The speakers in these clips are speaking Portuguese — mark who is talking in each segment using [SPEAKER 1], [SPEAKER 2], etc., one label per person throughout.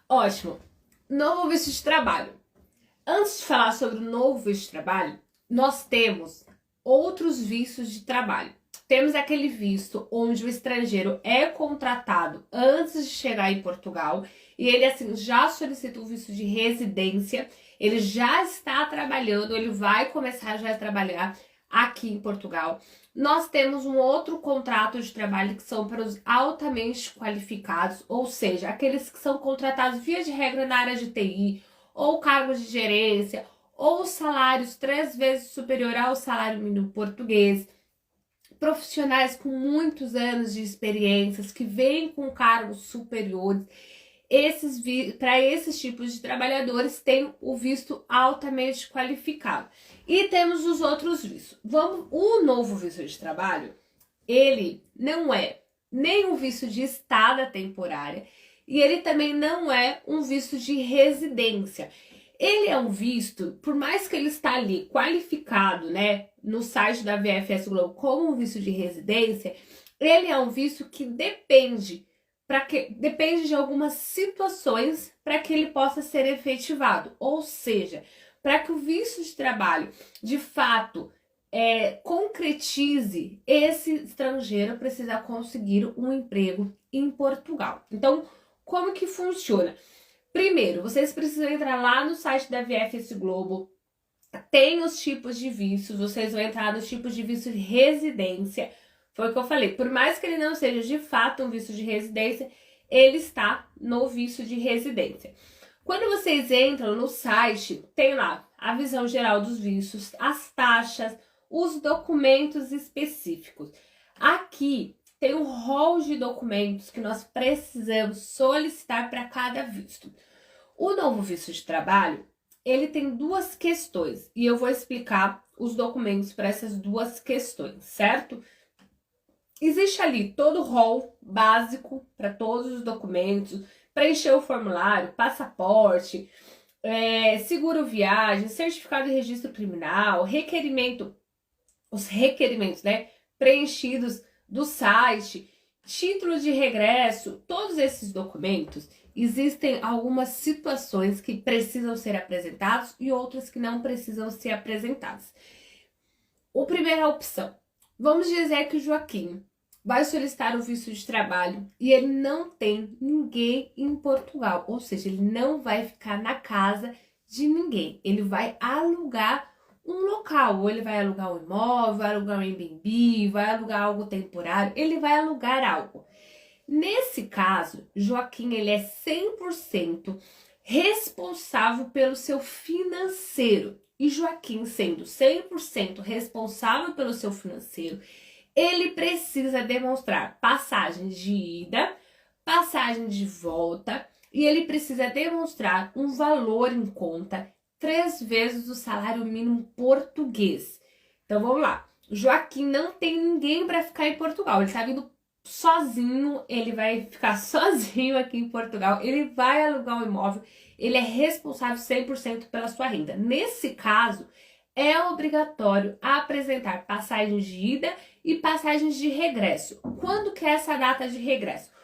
[SPEAKER 1] Ótimo. Novo visto de trabalho. Antes de falar sobre o novo visto de trabalho, nós temos outros vistos de trabalho. Temos aquele visto onde o estrangeiro é contratado antes de chegar em Portugal e ele assim já solicita o visto de residência, ele já está trabalhando, ele vai começar já a trabalhar aqui em Portugal. Nós temos um outro contrato de trabalho que são para os altamente qualificados, ou seja, aqueles que são contratados via de regra na área de TI, ou cargos de gerência, ou salários 3 vezes superior ao salário mínimo português, profissionais com muitos anos de experiências, que vêm com cargos superiores. Para esses tipos de trabalhadores tem o visto altamente qualificado. E temos os outros vistos. O novo visto de trabalho, ele não é nem um visto de estada temporária e ele também não é um visto de residência. Ele é um visto, por mais que ele está ali qualificado, né, no site da VFS Global como um visto de residência, ele é um visto que depende de algumas situações para que ele possa ser efetivado. Ou seja, para que o visto de trabalho de fato concretize, esse estrangeiro precisa conseguir um emprego em Portugal. Então, como que funciona? Primeiro, vocês precisam entrar lá no site da VFS Global, tem os tipos de vistos, vocês vão entrar nos tipos de visto de residência. Foi o que eu falei, por mais que ele não seja de fato um visto de residência, ele está no visto de residência. Quando vocês entram no site, tem lá a visão geral dos vistos, as taxas, os documentos específicos. Aqui tem um rol de documentos que nós precisamos solicitar para cada visto. O novo visto de trabalho, ele tem duas questões e eu vou explicar os documentos para essas duas questões, certo? Existe ali todo o rol básico para todos os documentos, preencher o formulário, passaporte, seguro viagem, certificado de registro criminal, os requerimentos, né, preenchidos do site, título de regresso, todos esses documentos. Existem algumas situações que precisam ser apresentadas e outras que não precisam ser apresentadas. A primeira opção, vamos dizer que o Joaquim vai solicitar o visto de trabalho e ele não tem ninguém em Portugal, ou seja, ele não vai ficar na casa de ninguém, ele vai alugar um local, ou ele vai alugar um imóvel, vai alugar um Airbnb, vai alugar algo temporário, ele vai alugar algo. Nesse caso, Joaquim, ele é 100% responsável pelo seu financeiro. E Joaquim, sendo 100% responsável pelo seu financeiro, ele precisa demonstrar passagem de ida, passagem de volta, e ele precisa demonstrar um valor em conta 3 vezes o salário mínimo português. Então vamos lá. Joaquim não tem ninguém para ficar em Portugal. Ele está vindo sozinho, ele vai ficar sozinho aqui em Portugal. Ele vai alugar um imóvel. Ele é responsável 100% pela sua renda. Nesse caso, é obrigatório apresentar passagens de ida e passagens de regresso. Quando que é essa data de regresso?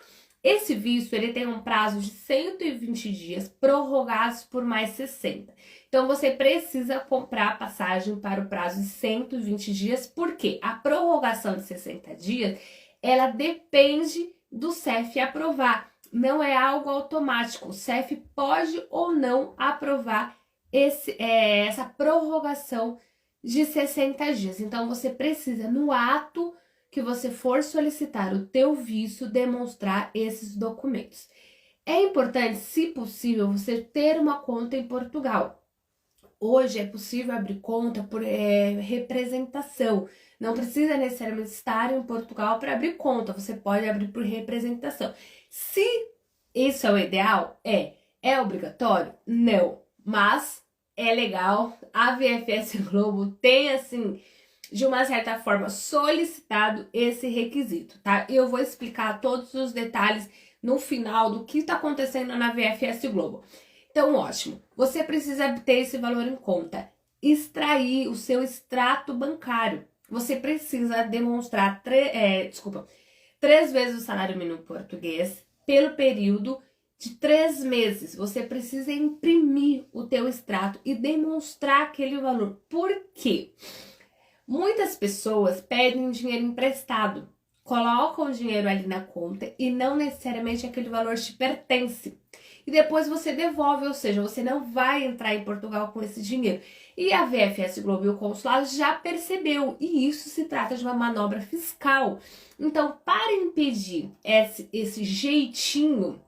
[SPEAKER 1] Esse visto ele tem um prazo de 120 dias, prorrogados por mais 60. Então, você precisa comprar a passagem para o prazo de 120 dias, porque a prorrogação de 60 dias, ela depende do CEF aprovar. Não é algo automático. O CEF pode ou não aprovar essa prorrogação de 60 dias. Então, você precisa, no ato que você for solicitar o teu visto, demonstrar esses documentos. É importante, se possível, você ter uma conta em Portugal. Hoje é possível abrir conta por representação. Não precisa necessariamente estar em Portugal para abrir conta. Você pode abrir por representação. Se isso é o ideal, é obrigatório? Não. Mas é legal. A VFS Globo tem, assim, de uma certa forma, solicitado esse requisito, tá? Eu vou explicar todos os detalhes no final do que está acontecendo na VFS Globo. Então, ótimo. Você precisa ter esse valor em conta. Extrair o seu extrato bancário. Você precisa demonstrar 3 vezes o salário mínimo português pelo período de 3 meses, você precisa imprimir o teu extrato e demonstrar aquele valor. Por quê? Muitas pessoas pedem dinheiro emprestado, colocam o dinheiro ali na conta e não necessariamente aquele valor te pertence. E depois você devolve, ou seja, você não vai entrar em Portugal com esse dinheiro. E a VFS Globo e o consulado já percebeu, e isso se trata de uma manobra fiscal. Então, para impedir esse jeitinho,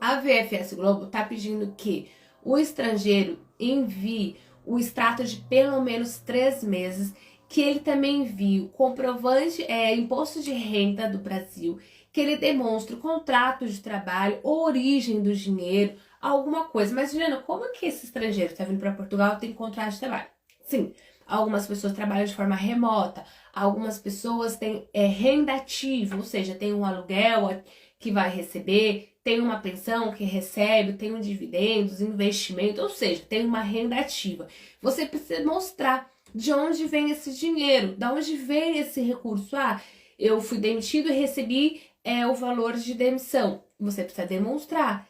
[SPEAKER 1] a VFS Globo está pedindo que o estrangeiro envie o extrato de pelo menos 3 meses, que ele também envie o comprovante, imposto de renda do Brasil, que ele demonstre o contrato de trabalho, origem do dinheiro, alguma coisa. Mas, Juliana, como que esse estrangeiro está vindo para Portugal e tem contrato de trabalho? Sim, algumas pessoas trabalham de forma remota, algumas pessoas têm renda ativa, ou seja, tem um aluguel que vai receber, tem uma pensão que recebe, tem um dividendos, investimento, ou seja, tem uma renda ativa. Você precisa mostrar de onde vem esse dinheiro, de onde vem esse recurso. Ah, eu fui demitido e recebi o valor de demissão. Você precisa demonstrar.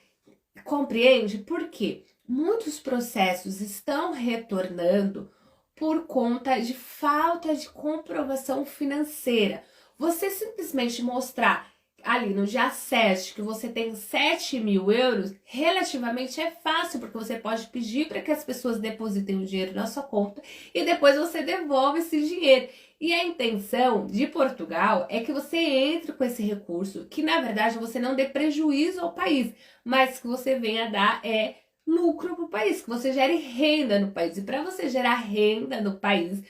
[SPEAKER 1] Compreende? Por quê? Muitos processos estão retornando por conta de falta de comprovação financeira. Você simplesmente mostrar ali no dia 7 que você tem 7.000 euros, relativamente é fácil, porque você pode pedir para que as pessoas depositem o dinheiro na sua conta e depois você devolve esse dinheiro. E a intenção de Portugal é que você entre com esse recurso, que na verdade você não dê prejuízo ao país, mas que você venha dar lucro para o país, que você gere renda no país. E para você gerar renda no país,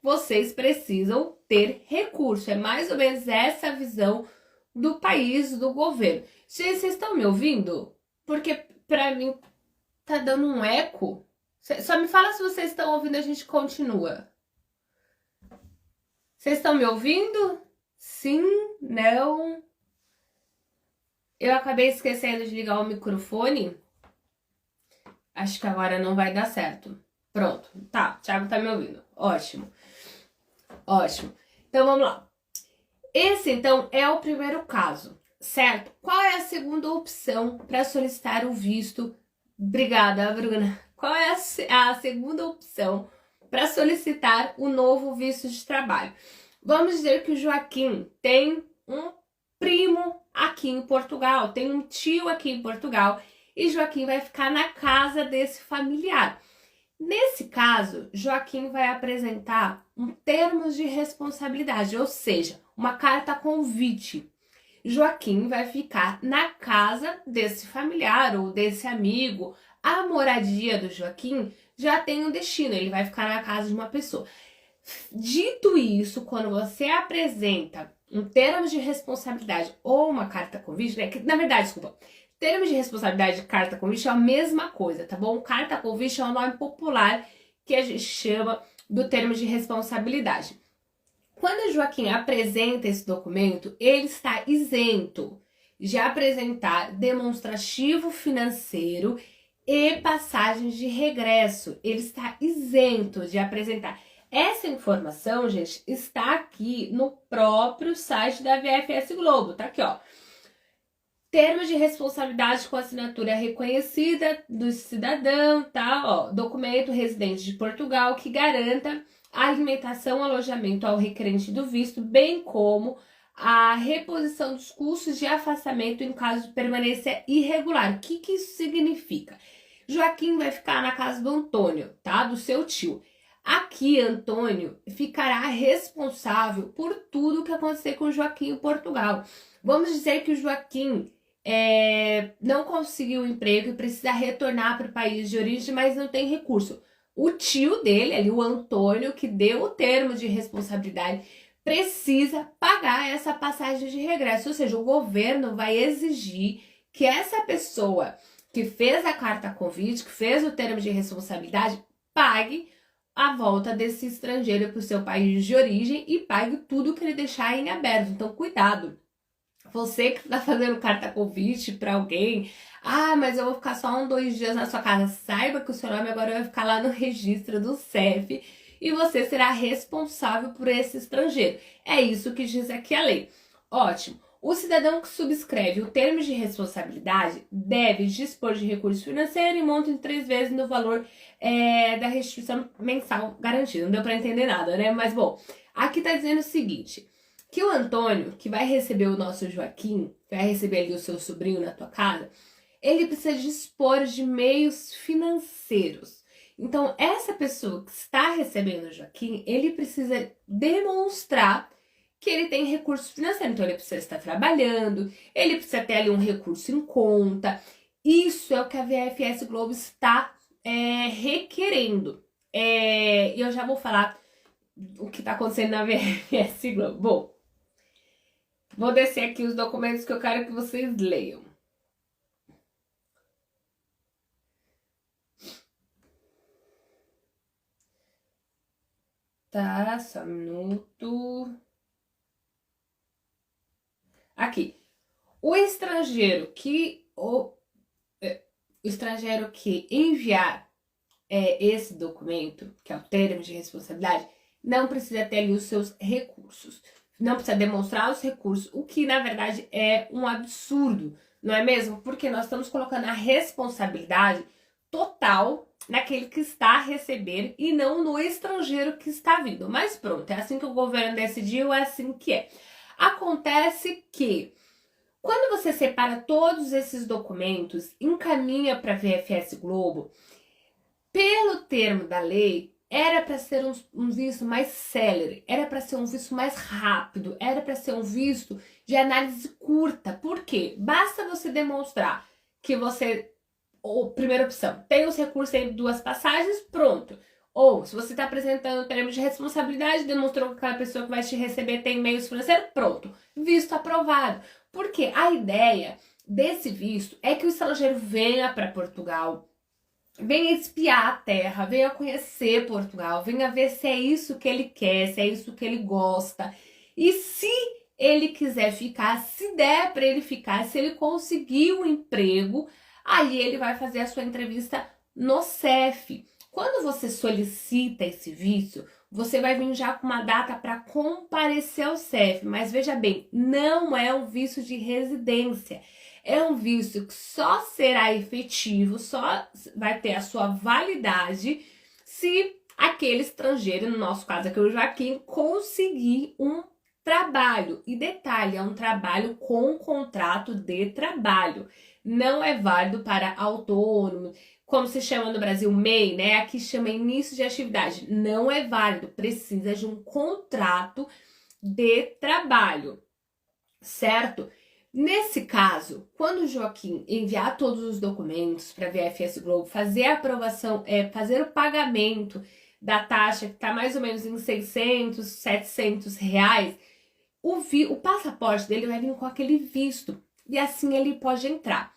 [SPEAKER 1] vocês precisam ter recurso. É mais ou menos essa visão do país, do governo. Vocês estão me ouvindo? Porque para mim tá dando um eco. Só me fala se vocês estão ouvindo, a gente continua. Vocês estão me ouvindo? Sim? Não? Eu acabei esquecendo de ligar o microfone. Acho que agora não vai dar certo. Pronto. Tá, o Thiago tá me ouvindo. Ótimo. Ótimo. Então vamos lá. Esse, então, é o primeiro caso, certo? Qual é a segunda opção para solicitar o visto? Obrigada, Bruna. Qual é a segunda opção para solicitar o novo visto de trabalho? Vamos dizer que o Joaquim tem um primo aqui em Portugal, tem um tio aqui em Portugal, e Joaquim vai ficar na casa desse familiar. Nesse caso, Joaquim vai apresentar um termo de responsabilidade, ou seja, uma carta convite. Joaquim vai ficar na casa desse familiar ou desse amigo. A moradia do Joaquim já tem um destino, ele vai ficar na casa de uma pessoa. Dito isso, quando você apresenta um termo de responsabilidade ou uma carta convite, né, que, na verdade, desculpa, termo de responsabilidade e carta convite é a mesma coisa, tá bom? Carta convite é um nome popular que a gente chama do termo de responsabilidade. Quando o Joaquim apresenta esse documento, ele está isento de apresentar demonstrativo financeiro e passagens de regresso. Ele está isento de apresentar. Essa informação, gente, está aqui no próprio site da VFS Globo. Tá aqui, ó. Termos de responsabilidade com assinatura reconhecida do cidadão, tá? Ó, documento residente de Portugal que garanta a alimentação, alojamento ao requerente do visto, bem como a reposição dos custos de afastamento em caso de permanência irregular. O que isso significa? Joaquim vai ficar na casa do Antônio, tá? Do seu tio. Aqui, Antônio ficará responsável por tudo que acontecer com o Joaquim em Portugal. Vamos dizer que o Joaquim não conseguiu o emprego e precisa retornar para o país de origem, mas não tem recurso. O tio dele, ali, o Antônio, que deu o termo de responsabilidade, precisa pagar essa passagem de regresso. Ou seja, o governo vai exigir que essa pessoa que fez a carta convite, que fez o termo de responsabilidade, pague a volta desse estrangeiro para o seu país de origem e pague tudo que ele deixar em aberto. Então, cuidado. Você que está fazendo carta convite para alguém, mas eu vou ficar só 2 dias na sua casa. Saiba que o seu nome agora vai ficar lá no registro do CEF e você será responsável por esse estrangeiro. É isso que diz aqui a lei. Ótimo. O cidadão que subscreve o termo de responsabilidade deve dispor de recurso financeiro em monto de 3 vezes no valor da restituição mensal garantida. Não deu para entender nada, né? Mas, bom, aqui tá dizendo o seguinte, que o Antônio, que vai receber o nosso Joaquim, vai receber ali o seu sobrinho na tua casa, ele precisa dispor de meios financeiros. Então, essa pessoa que está recebendo o Joaquim, ele precisa demonstrar que ele tem recurso financeiro. Então, ele precisa estar trabalhando, ele precisa ter ali um recurso em conta. Isso é o que a VFS Globo está requerendo. E eu já vou falar o que está acontecendo na VFS Globo. Bom, vou descer aqui os documentos que eu quero que vocês leiam. Tá, só um minuto. Aqui. O estrangeiro que enviar esse documento, que é o termo de responsabilidade, não precisa ter ali os seus recursos. Não precisa demonstrar os recursos, o que na verdade é um absurdo, não é mesmo? Porque nós estamos colocando a responsabilidade total naquele que está a receber e não no estrangeiro que está vindo. Mas pronto, é assim que o governo decidiu, é assim que é. Acontece que quando você separa todos esses documentos, encaminha para a VFS Globo, pelo termo da lei, era para ser um visto mais célere, era para ser um visto mais rápido, era para ser um visto de análise curta. Por quê? Basta você demonstrar que você, primeira opção, tem os recursos em 2 passagens, pronto. Ou, se você está apresentando o termo de responsabilidade, demonstrou que aquela pessoa que vai te receber tem meios financeiros, pronto, visto aprovado. Porque a ideia desse visto é que o estrangeiro venha para Portugal, venha espiar a terra, venha conhecer Portugal, venha ver se é isso que ele quer, se é isso que ele gosta. E se ele quiser ficar, se der para ele ficar, se ele conseguir um emprego, aí ele vai fazer a sua entrevista no CEF. Quando você solicita esse visto, você vai vir já com uma data para comparecer ao CEF. Mas veja bem, não é um visto de residência. É um visto que só será efetivo, só vai ter a sua validade se aquele estrangeiro, no nosso caso aqui o Joaquim, conseguir um trabalho. E detalhe, é um trabalho com contrato de trabalho. Não é válido para autônomo, como se chama no Brasil, MEI, né? Aqui chama início de atividade. Não é válido, precisa de um contrato de trabalho, certo? Nesse caso, quando o Joaquim enviar todos os documentos para a VFS Globo, fazer a aprovação, fazer o pagamento da taxa, que está mais ou menos em 600, 700 reais, o passaporte dele vai vir com aquele visto e assim ele pode entrar.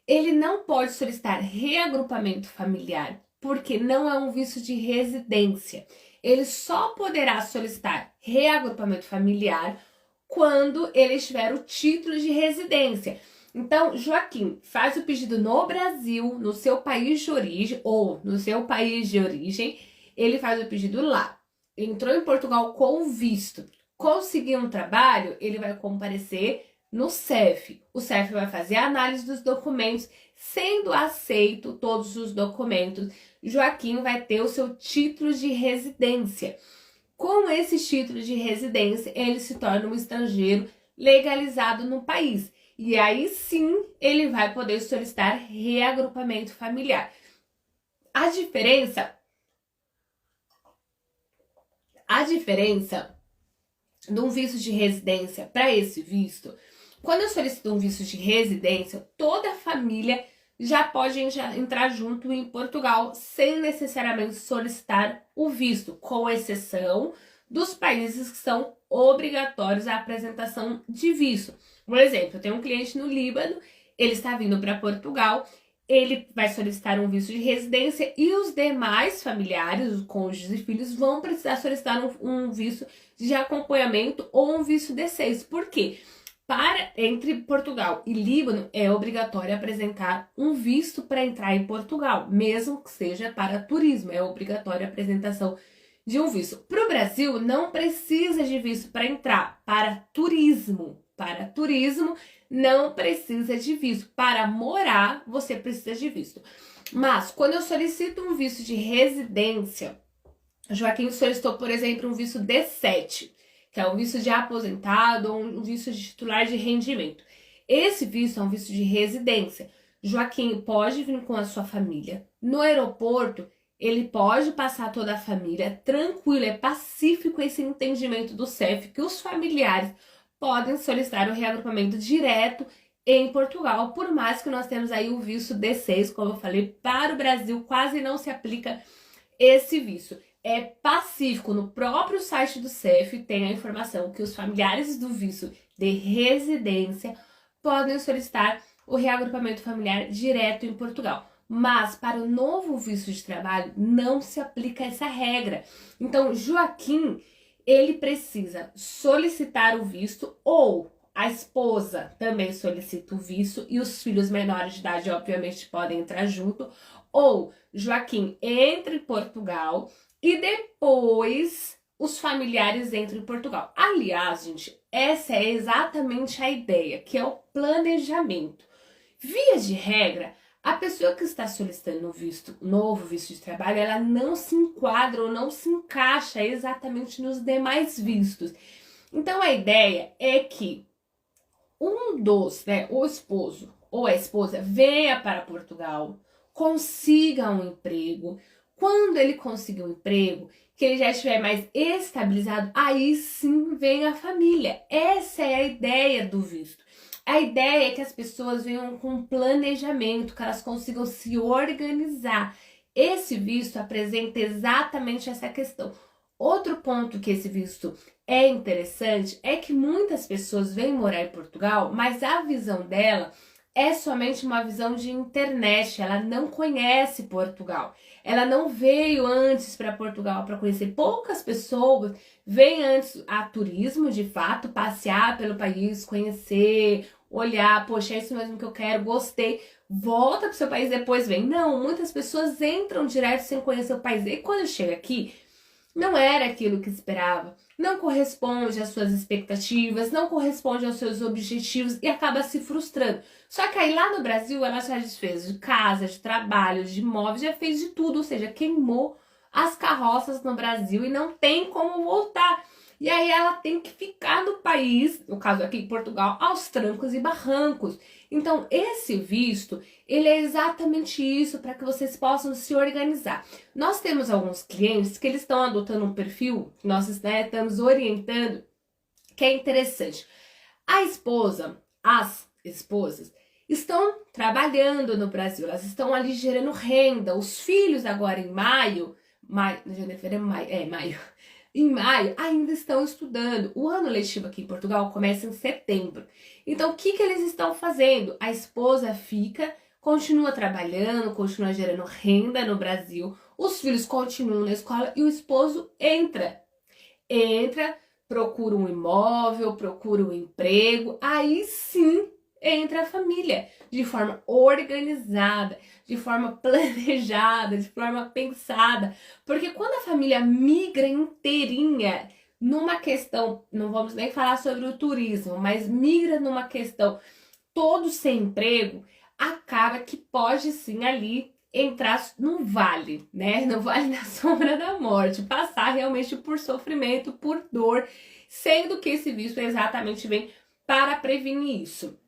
[SPEAKER 1] Ele não pode solicitar reagrupamento familiar, porque não é um visto de residência. Ele só poderá solicitar reagrupamento familiar quando ele tiver o título de residência. Então, Joaquim, faz o pedido no Brasil, no seu país de origem, ou no seu país de origem, ele faz o pedido lá. Entrou em Portugal com visto, conseguiu um trabalho, ele vai comparecer no CEF. O CEF vai fazer a análise dos documentos, sendo aceito todos os documentos, Joaquim vai ter o seu título de residência. Com esse título de residência, ele se torna um estrangeiro legalizado no país. E aí sim, ele vai poder solicitar reagrupamento familiar. A diferença de um visto de residência para esse visto, quando eu solicito um visto de residência, toda a família já pode entrar junto em Portugal sem necessariamente solicitar o visto, com exceção dos países que são obrigatórios a apresentação de visto. Por exemplo, eu tenho um cliente no Líbano, ele está vindo para Portugal, ele vai solicitar um visto de residência e os demais familiares, os cônjuges e filhos, vão precisar solicitar um visto de acompanhamento ou um visto D6. Por quê? Entre Portugal e Líbano, é obrigatório apresentar um visto para entrar em Portugal, mesmo que seja para turismo, é obrigatória a apresentação de um visto. Para o Brasil, não precisa de visto para entrar, para turismo. Para turismo, não precisa de visto. Para morar, você precisa de visto. Mas, quando eu solicito um visto de residência, Joaquim solicitou, por exemplo, um visto D7, que é um visto de aposentado ou um visto de titular de rendimento. Esse visto é um visto de residência. Joaquim pode vir com a sua família. No aeroporto, ele pode passar toda a família, tranquilo, é pacífico esse entendimento do CEF, que os familiares podem solicitar o reagrupamento direto em Portugal, por mais que nós temos aí o visto D6, como eu falei, para o Brasil quase não se aplica esse visto. É pacífico, no próprio site do CEF tem a informação que os familiares do visto de residência podem solicitar o reagrupamento familiar direto em Portugal. Mas para o novo visto de trabalho não se aplica essa regra. Então, Joaquim, ele precisa solicitar o visto, ou a esposa também solicita o visto e os filhos menores de idade, obviamente, podem entrar junto, ou Joaquim entra em Portugal e depois os familiares entram em Portugal. Aliás, gente, essa é exatamente a ideia, que é o planejamento. Via de regra, a pessoa que está solicitando o novo visto de trabalho, ela não se enquadra ou não se encaixa exatamente nos demais vistos. Então, a ideia é que o esposo ou a esposa venha para Portugal, consiga um emprego. Quando ele conseguir um emprego, que ele já estiver mais estabilizado, aí sim vem a família. Essa é a ideia do visto. A ideia é que as pessoas venham com um planejamento, que elas consigam se organizar. Esse visto apresenta exatamente essa questão. Outro ponto que esse visto é interessante é que muitas pessoas vêm morar em Portugal, mas a visão dela é somente uma visão de internet, ela não conhece Portugal. Ela não veio antes para Portugal para conhecer. Poucas pessoas vêm antes a turismo, de fato, passear pelo país, conhecer, olhar, poxa, é isso mesmo que eu quero, gostei, volta pro seu país, depois vem. Não, muitas pessoas entram direto sem conhecer o país. E quando chega aqui, não era aquilo que esperava, não corresponde às suas expectativas, não corresponde aos seus objetivos e acaba se frustrando. Só que aí lá no Brasil ela já desfez de casa, de trabalho, de imóveis, já fez de tudo, ou seja, queimou as carroças no Brasil e não tem como voltar. E aí ela tem que ficar no país, no caso aqui em Portugal, aos trancos e barrancos. Então esse visto, ele é exatamente isso, para que vocês possam se organizar. Nós temos alguns clientes que eles estão adotando um perfil, que nós estamos orientando, que é interessante. As esposas, estão trabalhando no Brasil, elas estão ali gerando renda. Os filhos agora em maio, em maio ainda estão estudando. O ano letivo aqui em Portugal começa em setembro. Então, o que eles estão fazendo? A esposa fica, continua trabalhando, continua gerando renda no Brasil, os filhos continuam na escola e o esposo entra, procura um imóvel, procura um emprego, aí sim entra a família, de forma organizada, de forma planejada, de forma pensada. Porque quando a família migra inteirinha numa questão, não vamos nem falar sobre o turismo, mas migra numa questão todos sem emprego, acaba que pode sim ali entrar no vale, né? No vale da sombra da morte, passar realmente por sofrimento, por dor, sendo que esse visto exatamente vem para prevenir isso.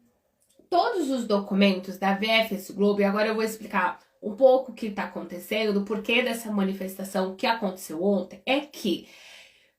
[SPEAKER 1] Todos os documentos da VFS Globo, e agora eu vou explicar um pouco o que está acontecendo, do porquê dessa manifestação que aconteceu ontem, é que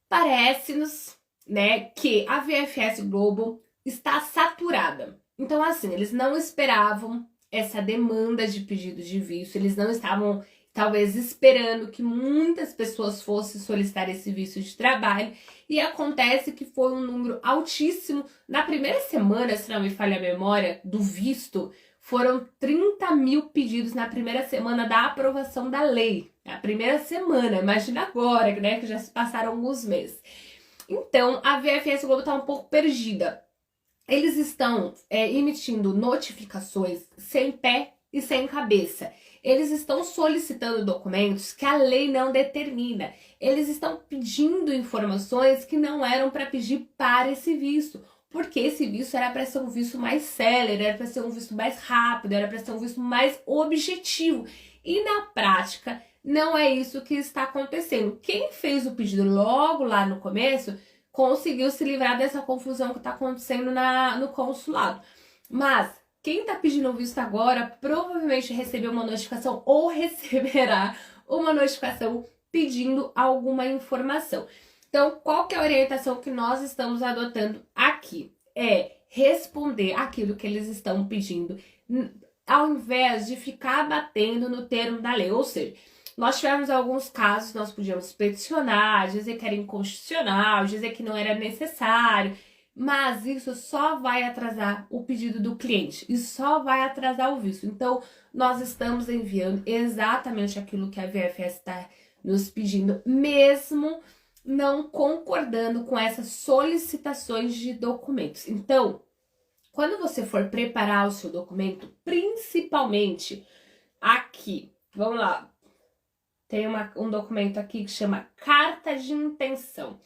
[SPEAKER 1] parece-nos, né, que a VFS Globo está saturada. Então, assim, eles não esperavam essa demanda de pedidos de visto, eles não estavam, talvez, esperando que muitas pessoas fossem solicitar esse visto de trabalho, e acontece que foi um número altíssimo. Na primeira semana, se não me falha a memória, do visto, foram 30 mil pedidos na primeira semana da aprovação da lei. A primeira semana, imagina agora, né, que já se passaram alguns meses. Então, a VFS Globo está um pouco perdida. Eles estão emitindo notificações sem pé e sem cabeça. Eles estão solicitando documentos que a lei não determina. Eles estão pedindo informações que não eram para pedir para esse visto. Porque esse visto era para ser um visto mais célere, era para ser um visto mais rápido, era para ser um visto mais objetivo. E na prática, não é isso que está acontecendo. Quem fez o pedido logo lá no começo conseguiu se livrar dessa confusão que está acontecendo no consulado. Mas quem está pedindo o visto agora provavelmente recebeu uma notificação ou receberá uma notificação pedindo alguma informação. Então, qual que é a orientação que nós estamos adotando aqui? É responder aquilo que eles estão pedindo, ao invés de ficar batendo no termo da lei. Ou seja, nós tivemos alguns casos, nós podíamos peticionar, dizer que era inconstitucional, dizer que não era necessário, mas isso só vai atrasar o pedido do cliente e só vai atrasar o visto. Então, nós estamos enviando exatamente aquilo que a VFS está nos pedindo, mesmo não concordando com essas solicitações de documentos. Então, quando você for preparar o seu documento, principalmente aqui, vamos lá, tem um documento aqui que chama Carta de Intenção.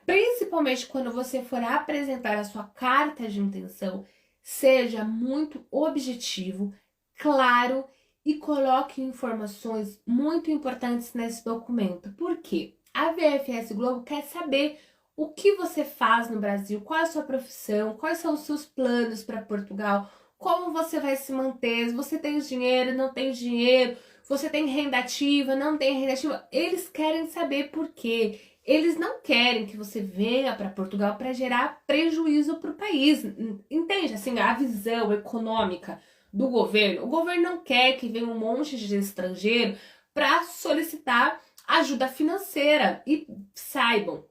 [SPEAKER 1] Principalmente quando você for apresentar a sua carta de intenção, seja muito objetivo, claro e coloque informações muito importantes nesse documento. Por quê? A VFS Globo quer saber o que você faz no Brasil, qual é a sua profissão, quais são os seus planos para Portugal, como você vai se manter, se você tem dinheiro, não tem dinheiro, você tem renda ativa, não tem renda ativa. Eles querem saber por quê. Eles não querem que você venha para Portugal para gerar prejuízo para o país. Entende? Assim, a visão econômica do governo. O governo não quer que venha um monte de estrangeiro para solicitar ajuda financeira. E saibam,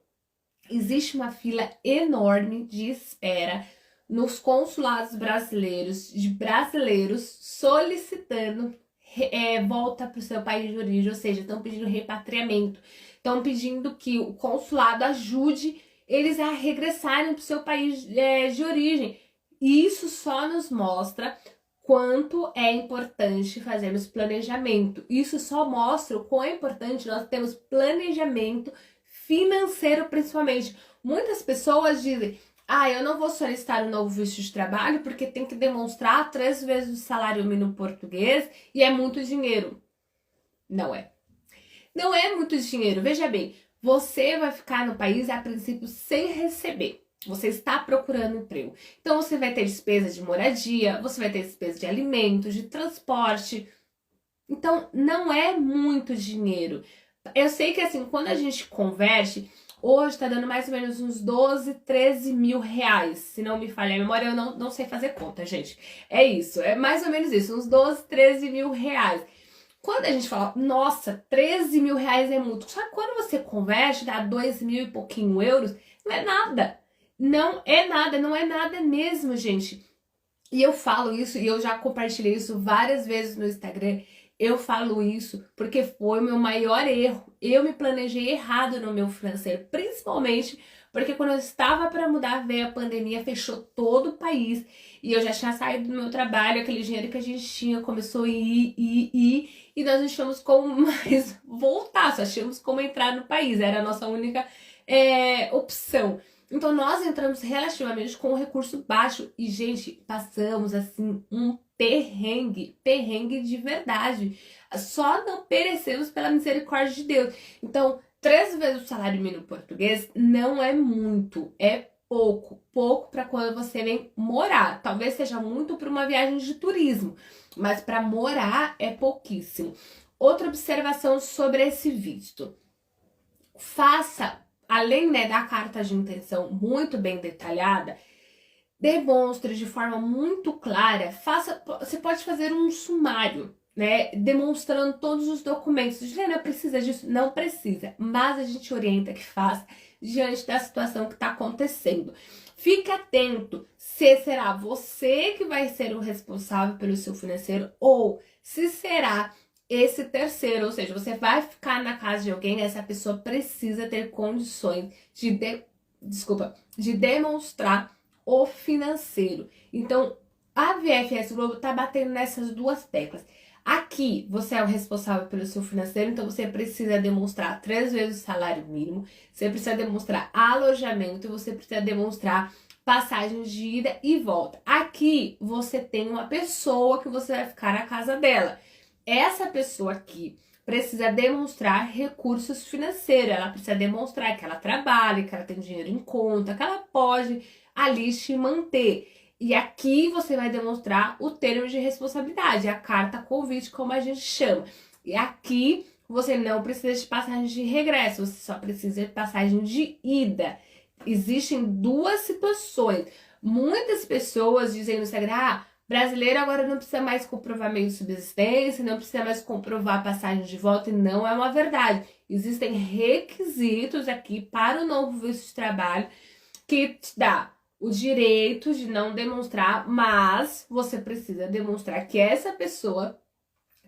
[SPEAKER 1] existe uma fila enorme de espera nos consulados brasileiros, de brasileiros solicitando volta para o seu país de origem, ou seja, estão pedindo repatriamento, estão pedindo que o consulado ajude eles a regressarem para o seu país de origem. E isso só nos mostra quanto é importante fazermos planejamento. Isso só mostra o quão é importante nós termos planejamento financeiro, principalmente. Muitas pessoas dizem: eu não vou solicitar um novo visto de trabalho porque tem que demonstrar 3 vezes o salário mínimo português e é muito dinheiro. Não é. Não é muito dinheiro. Veja bem, você vai ficar no país a princípio sem receber. Você está procurando emprego. Então você vai ter despesa de moradia, você vai ter despesa de alimentos, de transporte. Então não é muito dinheiro. Eu sei que assim, quando a gente converte, hoje tá dando mais ou menos uns 12, 13 mil reais. Se não me falha a memória, eu não sei fazer conta, gente. É isso, é mais ou menos isso, uns 12, 13 mil reais. Quando a gente fala, nossa, 13 mil reais é muito. Só que quando você converte, dá 2 mil e pouquinho euros, não é nada. Não é nada, não é nada mesmo, gente. E eu falo isso, e eu já compartilhei isso várias vezes no Instagram. Eu falo isso porque foi o meu maior erro. Eu me planejei errado no meu financeiro, principalmente porque quando eu estava para mudar, veio a pandemia, fechou todo o país e eu já tinha saído do meu trabalho, aquele dinheiro que a gente tinha começou a ir e nós não tínhamos como mais voltar, só tínhamos como entrar no país, era a nossa única opção. Então nós entramos relativamente com um recurso baixo e, gente, passamos assim um perrengue de verdade. Só não perecemos pela misericórdia de Deus. Então, 3 vezes o salário mínimo português não é muito, é pouco para quando você vem morar. Talvez seja muito para uma viagem de turismo, mas para morar é pouquíssimo. Outra observação sobre esse visto. Faça, além da carta de intenção muito bem detalhada, demonstre de forma muito clara, você pode fazer um sumário, demonstrando todos os documentos. Juliana, precisa disso? Não precisa, mas a gente orienta que faça diante da situação que está acontecendo. Fique atento se será você que vai ser o responsável pelo seu financeiro ou se será esse terceiro, ou seja, você vai ficar na casa de alguém, essa pessoa precisa ter condições de demonstrar o financeiro. Então, a VFS Globo tá batendo nessas duas teclas. Aqui, você é o responsável pelo seu financeiro, então você precisa demonstrar 3 vezes o salário mínimo, você precisa demonstrar alojamento, você precisa demonstrar passagens de ida e volta. Aqui você tem uma pessoa que você vai ficar na casa dela. Essa pessoa aqui precisa demonstrar recursos financeiros, ela precisa demonstrar que ela trabalha, que ela tem dinheiro em conta, que ela pode ali te manter. E aqui você vai demonstrar o termo de responsabilidade, a carta convite, como a gente chama. E aqui você não precisa de passagem de regresso, você só precisa de passagem de ida. Existem duas situações. Muitas pessoas dizem no Instagram, brasileiro agora não precisa mais comprovar meio de subsistência, não precisa mais comprovar passagem de volta, e não é uma verdade. Existem requisitos aqui para o novo visto de trabalho que te dá o direito de não demonstrar, mas você precisa demonstrar que essa pessoa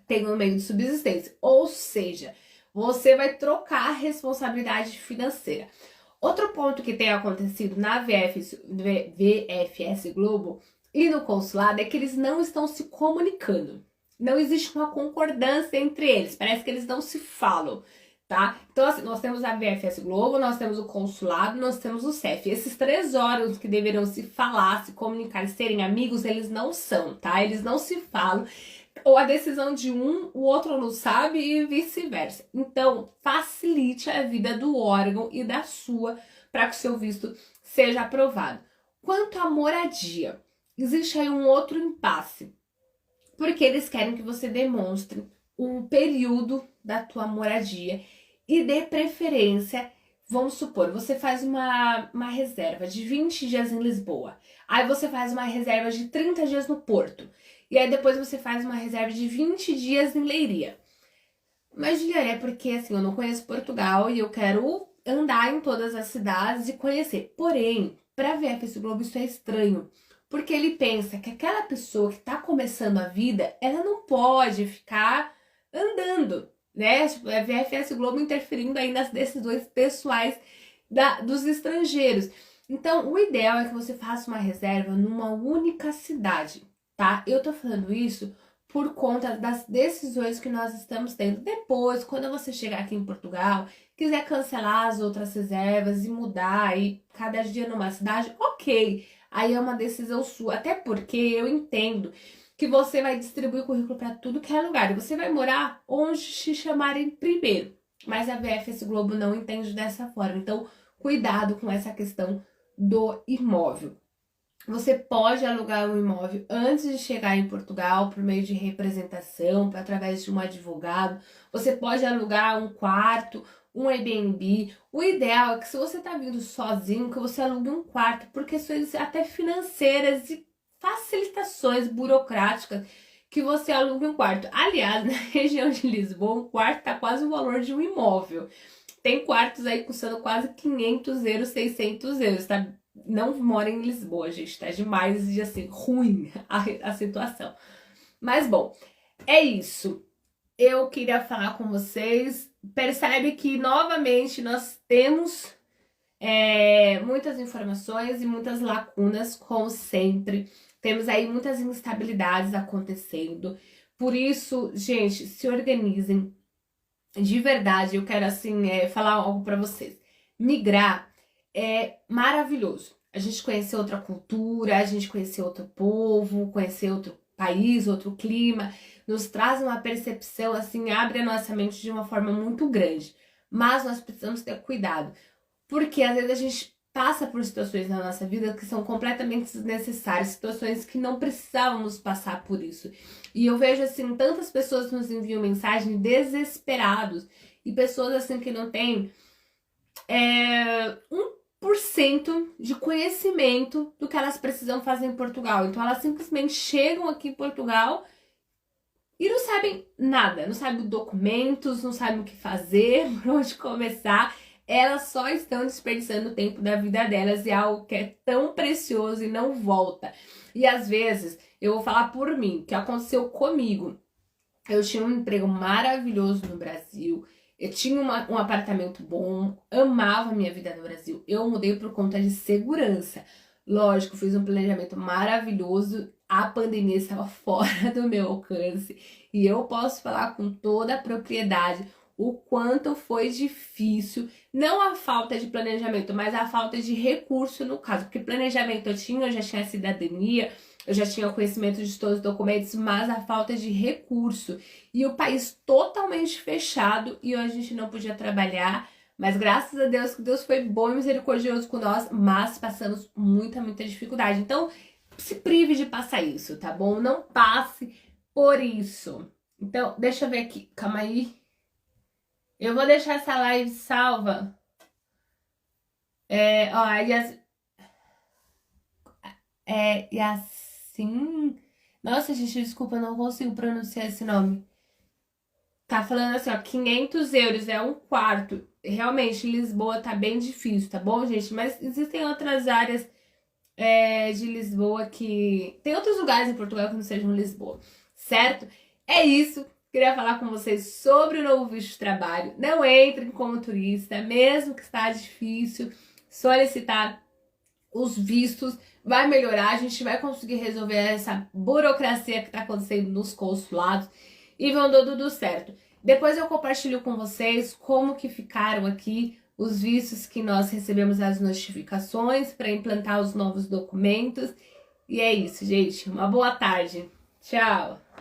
[SPEAKER 1] tem um meio de subsistência. Ou seja, você vai trocar a responsabilidade financeira. Outro ponto que tem acontecido na VFS Globo e no consulado é que eles não estão se comunicando. Não existe uma concordância entre eles. Parece que eles não se falam, tá? Então, assim, nós temos a VFS Globo, nós temos o consulado, nós temos o CEF. Esses três órgãos que deveriam se falar, se comunicar, serem amigos, eles não são, tá? Eles não se falam. Ou a decisão de um, o outro não sabe e vice-versa. Então, facilite a vida do órgão e da sua para que o seu visto seja aprovado. Quanto à moradia, existe aí um outro impasse, porque eles querem que você demonstre o período da tua moradia e dê preferência. Vamos supor, você faz uma reserva de 20 dias em Lisboa, aí você faz uma reserva de 30 dias no Porto, e aí depois você faz uma reserva de 20 dias em Leiria. Mas, Juliana, é porque assim, eu não conheço Portugal e eu quero andar em todas as cidades e conhecer. Porém, para VFS Globo isso é estranho, porque ele pensa que aquela pessoa que está começando a vida, ela não pode ficar andando, né? A VFS Globo interferindo aí nas decisões pessoais dos estrangeiros. Então, o ideal é que você faça uma reserva numa única cidade, tá? Eu tô falando isso por conta das decisões que nós estamos tendo. Depois, quando você chegar aqui em Portugal, quiser cancelar as outras reservas e mudar aí cada dia numa cidade, ok. Aí é uma decisão sua. Até porque eu entendo que você vai distribuir currículo para tudo que é lugar. E você vai morar onde te chamarem primeiro. Mas a VFS Globo não entende dessa forma. Então, cuidado com essa questão do imóvel. Você pode alugar um imóvel antes de chegar em Portugal por meio de representação, através de um advogado. Você pode alugar um quarto, um Airbnb. O ideal é que se você está vindo sozinho, que você alugue um quarto, por questões até financeiras e facilitações burocráticas, que você alugue um quarto. Aliás, na região de Lisboa, um quarto está quase o valor de um imóvel. Tem quartos aí custando quase 500 euros, 600 euros, tá? Não mora em Lisboa, gente, tá demais e assim, ruim a situação. Mas bom, é isso. Eu queria falar com vocês. Percebe que novamente nós temos muitas informações e muitas lacunas, como sempre. Temos aí muitas instabilidades acontecendo. Por isso, gente, se organizem. De verdade, eu quero assim falar algo para vocês. Migrar é maravilhoso. A gente conhecer outra cultura, a gente conhecer outro povo, conhecer outro país, outro clima, nos traz uma percepção assim, abre a nossa mente de uma forma muito grande. Mas nós precisamos ter cuidado, porque às vezes a gente passa por situações na nossa vida que são completamente desnecessárias, situações que não precisávamos passar por isso. E eu vejo assim, tantas pessoas nos enviam mensagem desesperados e pessoas assim que não têm 1% de conhecimento do que elas precisam fazer em Portugal. Então elas simplesmente chegam aqui em Portugal e não sabem nada, não sabem documentos, não sabem o que fazer, por onde começar. Elas só estão desperdiçando o tempo da vida delas e algo que é tão precioso e não volta. E às vezes, eu vou falar por mim, que aconteceu comigo. Eu tinha um emprego maravilhoso no Brasil, eu tinha um apartamento bom, amava a minha vida no Brasil. Eu mudei por conta de segurança. Lógico, fiz um planejamento maravilhoso, a pandemia estava fora do meu alcance e eu posso falar com toda a propriedade o quanto foi difícil, não a falta de planejamento, mas a falta de recurso no caso, porque planejamento eu já tinha cidadania, eu já tinha conhecimento de todos os documentos, mas a falta de recurso. E o país totalmente fechado e hoje a gente não podia trabalhar, mas graças a Deus que Deus foi bom e misericordioso com nós, mas passamos muita dificuldade. Então, se prive de passar isso, tá bom? Não passe por isso. Então, deixa eu ver aqui, calma aí. Eu vou deixar essa live salva. Yassin. Nossa, gente, desculpa, eu não consigo pronunciar esse nome. Tá falando assim, ó, 500 euros é um quarto. Realmente, Lisboa tá bem difícil, tá bom, gente? Mas existem outras áreas de Lisboa que... Tem outros lugares em Portugal que não sejam Lisboa, certo? É isso. Queria falar com vocês sobre o novo visto de trabalho. Não entrem como turista, mesmo que está difícil solicitar os vistos. Vai melhorar, a gente vai conseguir resolver essa burocracia que está acontecendo nos consulados e vão dar tudo certo. Depois eu compartilho com vocês como que ficaram aqui os vistos que nós recebemos as notificações para implantar os novos documentos. E é isso, gente. Uma boa tarde. Tchau!